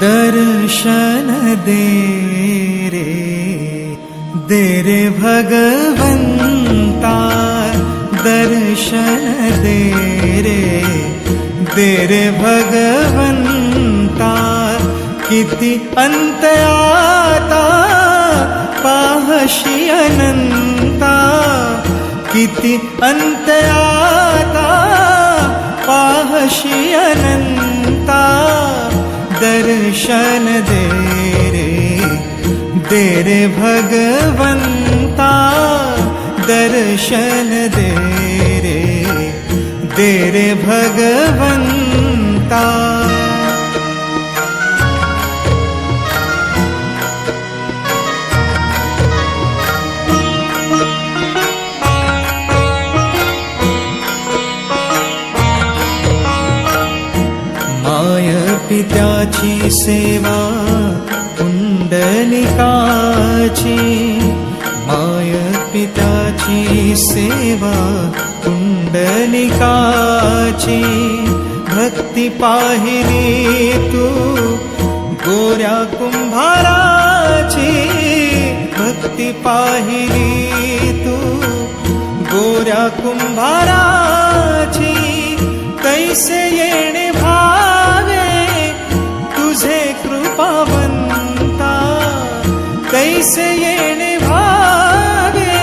दर्शन दे रे भगवंता, दर्शन दे रे भगवंता। किती अंत आता पाहशी अनंता, किती अंत आता पाहशी अनंता। दर्शन दे रे भगवंता, दर्शन दे रे भगवंता। माय पित्याची सेवा पुंडलिकाची, माय पित्याची सेवा पुंडलिकाची। भक्ती पाहिली तू गोऱ्या कुंभाराची, भक्ती पाहिली तू गोऱ्या कुंभाराची। कैसे येणे भावे तुझे कृपावंता, कैसे येणे भावे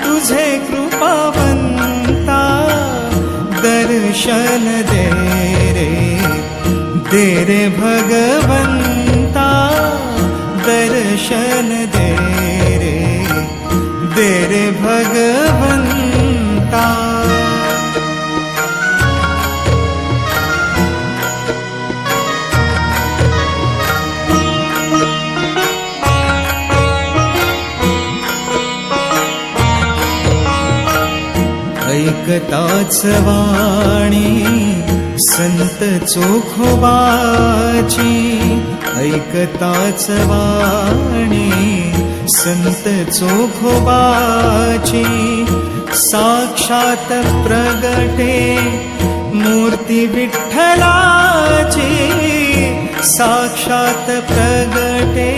तुझे कृपावंता। दर्शन दे रे भगवंता, दर्शन दे रे भगवंता। ऐकताच वाणी संत चोखोबाची, ऐकताच वाणी संत चोखोबाची। साक्षात प्रगटे मूर्ती विठ्ठलाची, साक्षात प्रगटे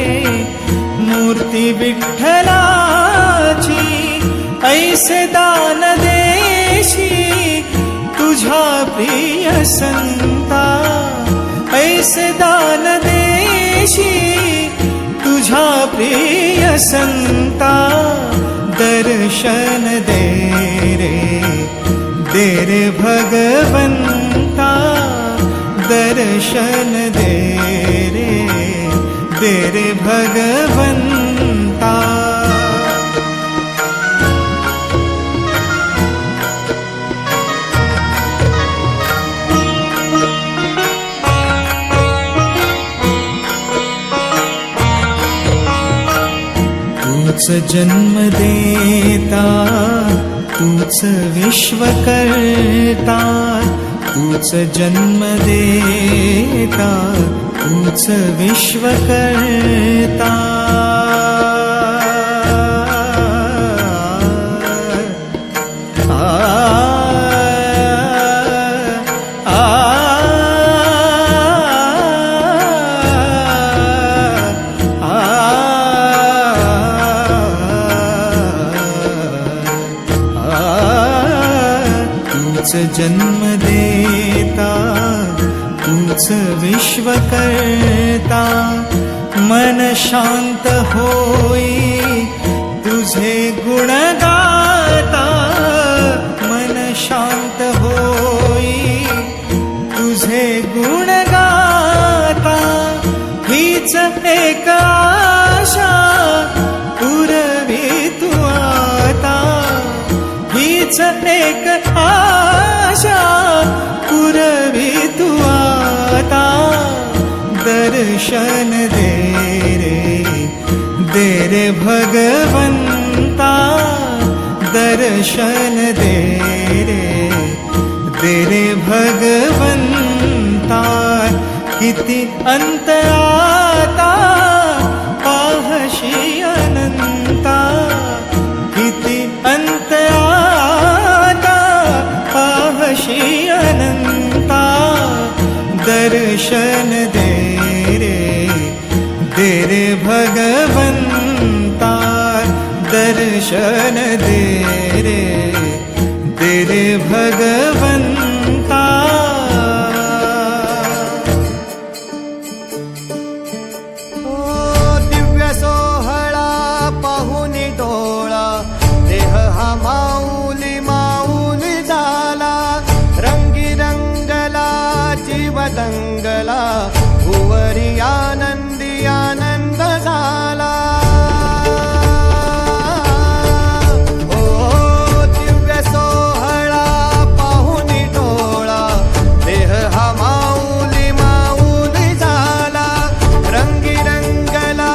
मूर्ती विठ्ठलाची। ऐसे दान देशी तुझ्या प्रिय संता, ऐसे दान देशी तुझ्या प्रिय संता। दर्शन दे रे भगवंता, दर्शन दे रे भगवंता। तूच जन्म देता, तूच विश्व करता, तूच जन्म देता, तूच विश्व करता। तूच जन्म देता, तूच विश्व करता। मन शांत होई तुझे गुण गाता, मन शांत होई तुझे गुण गाता। हीच एक आशा पुरवी तू आता, हीच एक आशा पुरवी तू आता। दर्शन दे रे भगवंता, दर्शन दे रे भगवंता। किती अंत आता पाहशी अनंता, किती अंत आता पाहशी अनंता। दर्शन दे रे भगवंता दर्शन दे रे भगवंता। दिव्य सोहळा पाहुनी डोळा देह हा माऊली माऊली झाला, रंगी रंगला जीव दंगला भुवरी आनंदी आनंद झाला। दिव्य सोहळा पाहुनी डोळा देह हा माऊली माऊली झाला, रंगी रंगला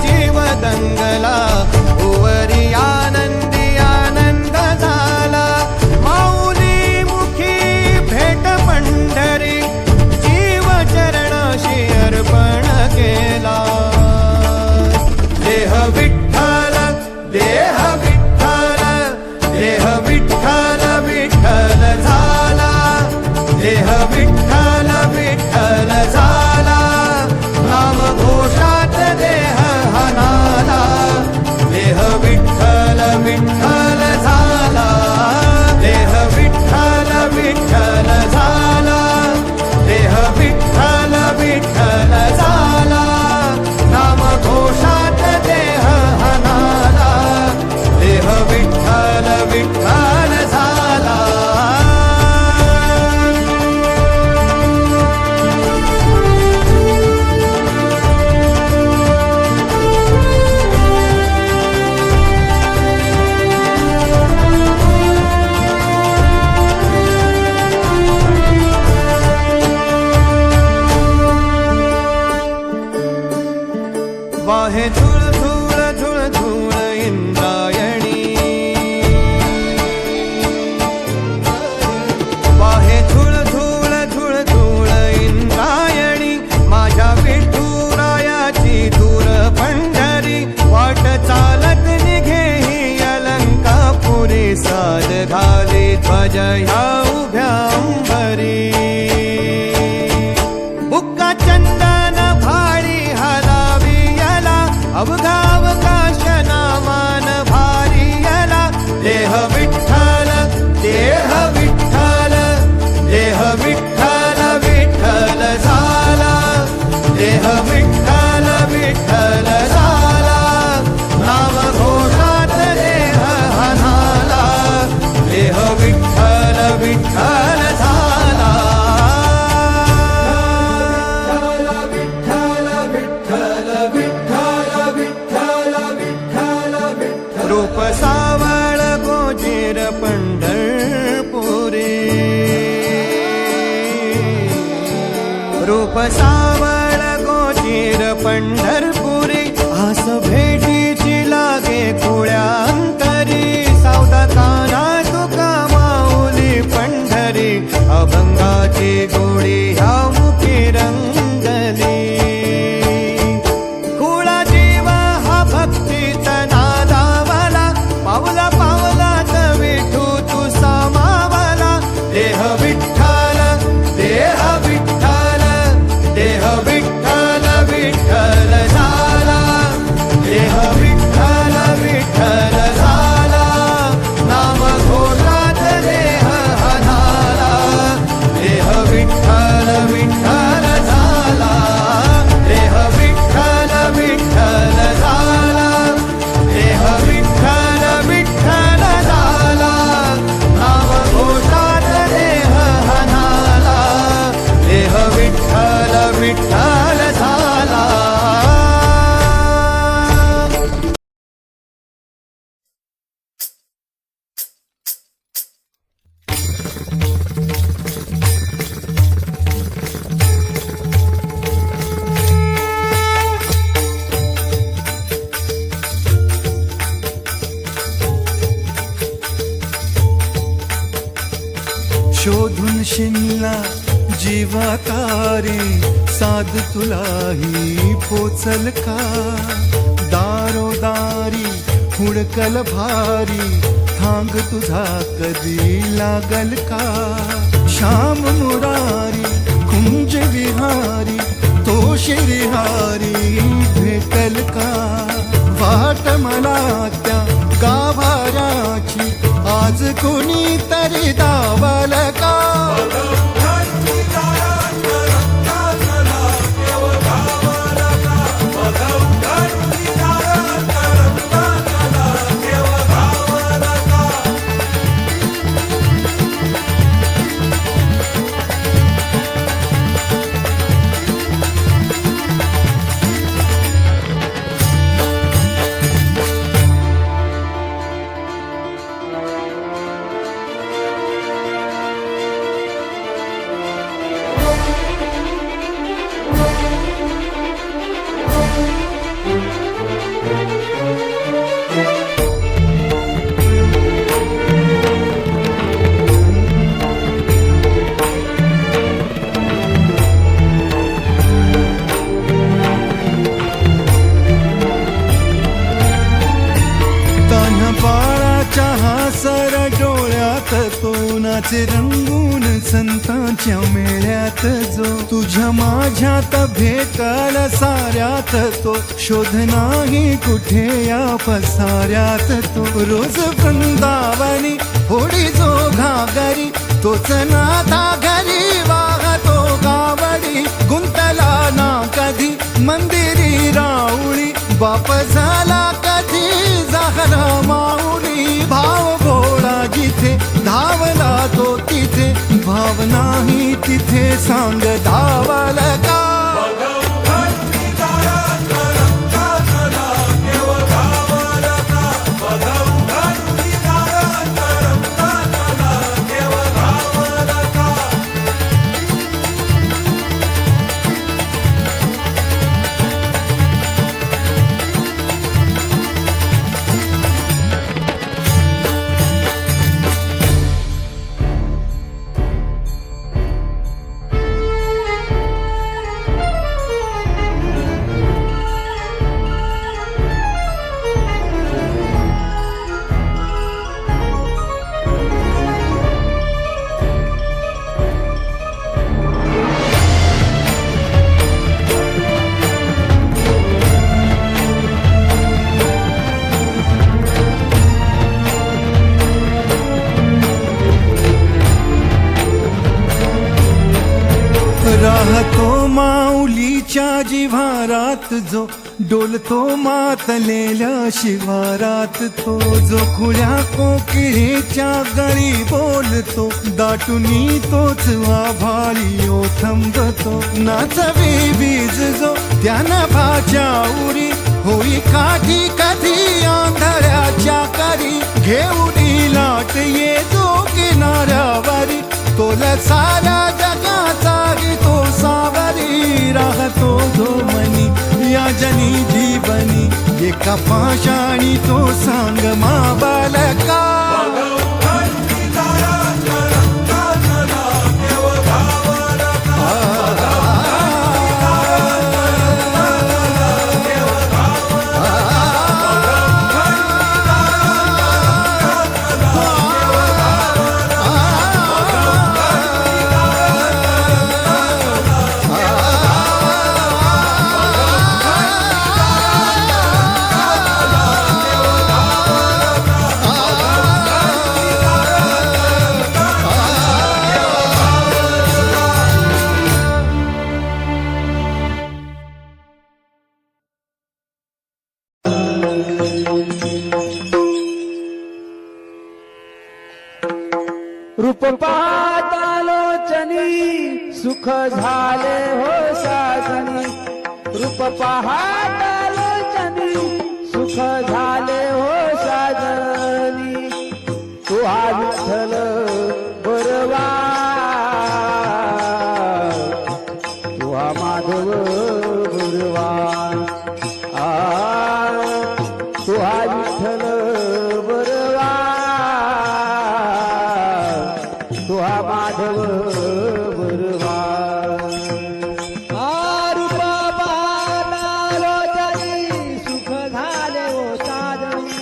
जीव दंगला भुवरी आनंदी आनंद झाला। माऊली मुखी भेट पंढरी जीव चरणाशी अर्पण केला। देह विठ्ठल देह विठ्ठल देह विठ्ठल विठ्ठल झाला, देह विठ्ठल विठ्ठल झाला, नाम घोषात देह हनाला। देह विठ्ठल विठ्ठल झाला, देह विठ्ठल विठ्ठल झाला, देह विठ्ठल विठ्ठल झाला, नाम घोषात देह हनाला। देह विठ्ठल विठ्ठल झाला। वाहे झुळ झुळ झुळ झुळ इंद्रायणी, वाहे झुळ झुळ झुळ झुळ इंद्रायणी, माझ्या विठुरायाची दूर पंढरी, वाट चालत निघे ही अलंकापुरी, साद घाली ध्वज ह्या उभ्या अंबरी। बुक्का चंदन भाळी हलावी अवघावकाश नामान भारी यला। देह विठ्ठल देह विठ्ठल देह विठ्ठल विठ्ठल झाला, देह विठ्ठल विठ्ठल झाला, नाम घोषात देह हनाला। देह विठ्ठल विठ्ठल झाला। रूप सावळ गोजीर पंढरपुरी, रूप सावळ गोजीर पंढरपुरी, आस भेटीची लागे खुळ्या अंतरी, सावता काना तुका माऊली पंढरी, अभंगाची गोडी ह्या मुखी रंगली। खुळा जीव हा भक्तीत नादावला, पावला पावलात विठू तू सामावला। देह विठ्ठल देह विठ्ठल देह विठ्ठल विठ्ठल झाला, देह विठ्ठल विठ्ठल झाला, नाम घोषात देह हनाला। देह विठ्ठल विठ्ठल झाला, देह विठ्ठल विठ्ठल झाला, देह विठ्ठल विठ्ठल झाला, नाम घोषात देह हनाला। देह विठ्ठल विठ्ठल झाला। शोधून शिनला जीवातारी, साध तुलाही पोचल का? दारोदारी हुडकल भारी, थांग तुझा कधी लागल का? श्याम मुरारी कुंज विहारी तो श्रीहारी भेटल का वाट मला त्या गाभाऱ्याची आज कोणी तरी दावल का सर डोळ्यात तो नाचे रंगून संतांच्या मेळ्यात जो तुझ्या माझ्यात भेटल साऱ्यात तो शोध नाही कुठे या पसाऱ्यात तो रोज वृंदावनी होडी जो घागरी तोच नाथा घरी वाहतो गावडी गुंतला ना कधी मंदिरी राऊळी बाप झाला कधी झाला माऊली भाव भोळा जिथे धावला तो तिथे भाव नाही तिथे सांग धावल का राहतो माऊलीच्या जिव्हारात जो डोलतो मातलेल्या शिवारात तो जो खुल्या कोकिळेच्या गळी बोलतो दाटुनी तोच आभाळी ओथंबतो नाचवे बीज जो त्यानं भाच्या उरी होई काठी कधी आंधळ्याच्या करी घेऊन लाट ये जो किनाऱ्यावरी तोल साऱ्या जगाचा तो सावरी राहतो जो मनी या जनी जीवनी एका पाशाणी तो सांग मा बालका रूप पाहतालोचनी सुख झाले हो साजनी रूप पाहतालोचनी सुख झाले हो साजनी तू हा विठ्ठल बरवा तू हा माधव बरवा तू हा विठ्ठल बरवा तू हा माधव बरवा रूप पाहतालोचनी सुख झाले हो साजनी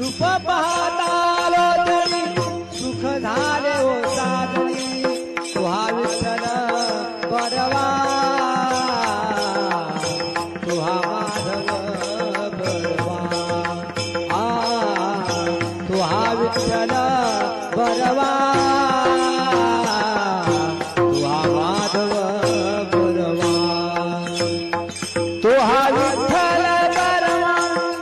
रूप पाहतालोचनी सुख झाले हो साजनी तू हा विठ्ठल बरवा तू हा माधव विठ्ठल बरवा तू हा माधव बरवा तू हा विठ्ठल बरवा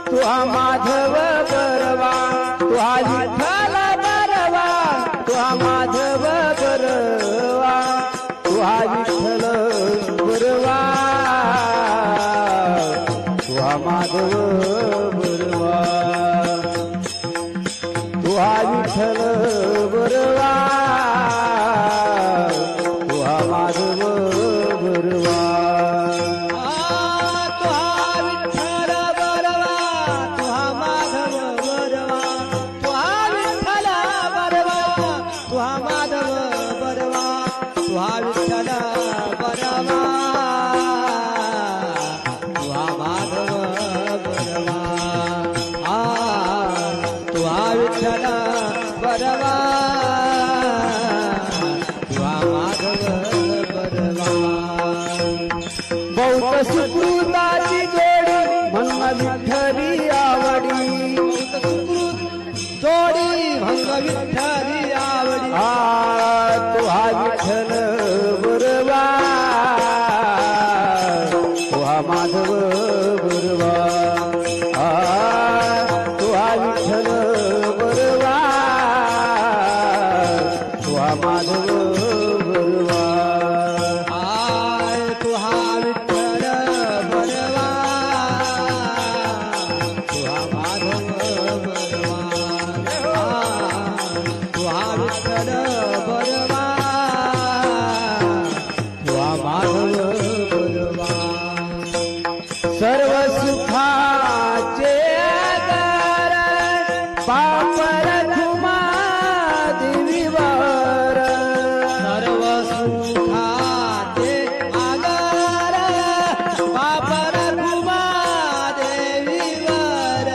तू हा माधव बरवा तू हा विठ्ठल बरवा तू हा माधव बरवा तू हा विठ्ठल बरवा तू हा माधव बरवा तू हा विठ्ठल बरवा तू हा माधव बरवा तू हा विठ्ठल बरवा तू हा माधव बरवा तू हा विठ्ठल बरवा तू हा माधव बरवा तू हा विठ्ठल बरवा तू हा माधव बरवा तू हा विठ्ठल बरवा तू हा माधव बरवा बहुत सुकृताची जोडी म्हणून विठ्ठली आवडी जोडी भंग विठ्ठली आवडी तू हा विठ्ठल बरवा तू हा माधव बरवा तू हा विठ्ठल बरवा तू हा माधव बरवा तू हा विठ्ठल बरवा तू हा माधव बरवा तू हा विठ्ठल बरवा तू हा माधव बरवा सर्व सुखाचे आधार पापर घुमा देवीवर सर्व सुखाचे आधार पापर घुमा देवीवर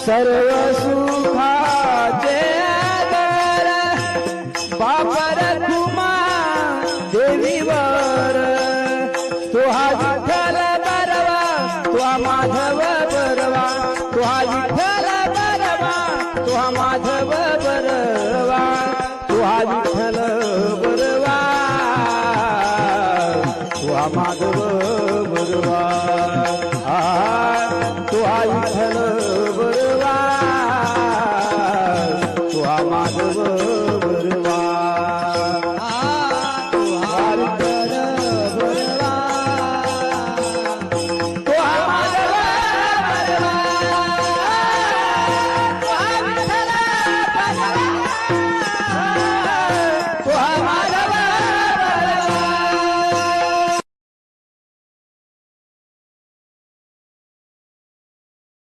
सर्व सुखाचे आधार पापर घुमा देवीवर तू हा विठ्ठल बरवा तू हा माधव बरवा तू हा विठ्ठल बरवा तू हा माधव बरवा तू हा विठ्ठल